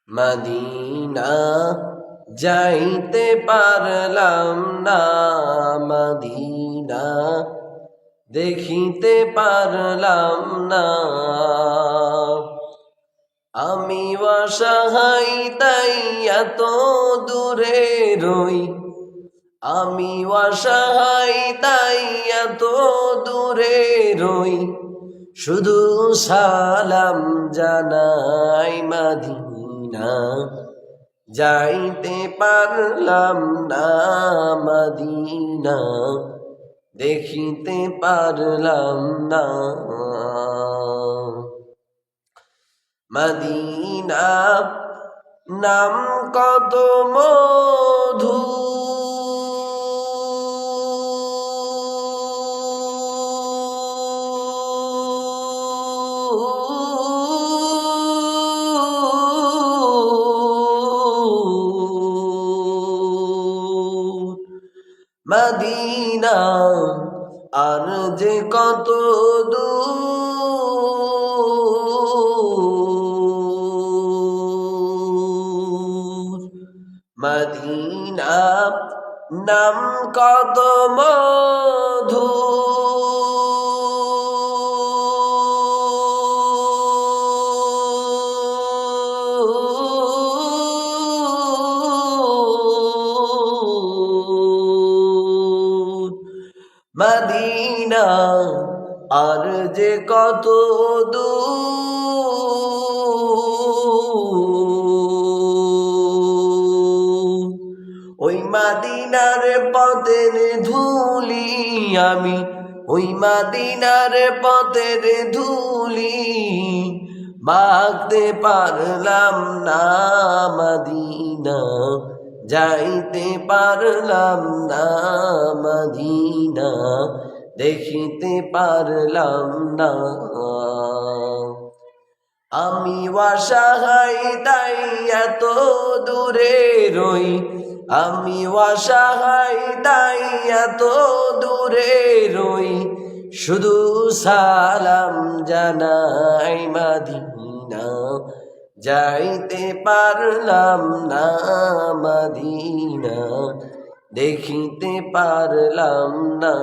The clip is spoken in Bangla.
মদিনা যাইতে পারলাম না, মদিনা দেখিতে পারলাম না। আমি অসহায় তাই এত দূরে রই, আমি অসহায় তাই এত দূরে রই। শুধু সালাম জানাই মদিনা যাইতে পারলাম না, মদিনা দেখিতে পারলাম না। মদিনা নাম কত মধু, মদিনা আর যে কত দূর। মদিনা নাম কত মধু, মদিনা আর যে কত দূর। ওই মদিনার পথের ধুলি আমি, ওই মদিনার পথের ধুলি মাখতে পারলাম না, মদিনা যাইতে পারলাম না, মদিনা দেখিতে পারলাম না। আমি অসহায় তাই এত দূরে রই, আমি অসহায় তাই এত দূরে রই। শুধু সালাম জানাই মদিনা যাইতে পারলাম না, মদিনা দেখিতে পারলাম না।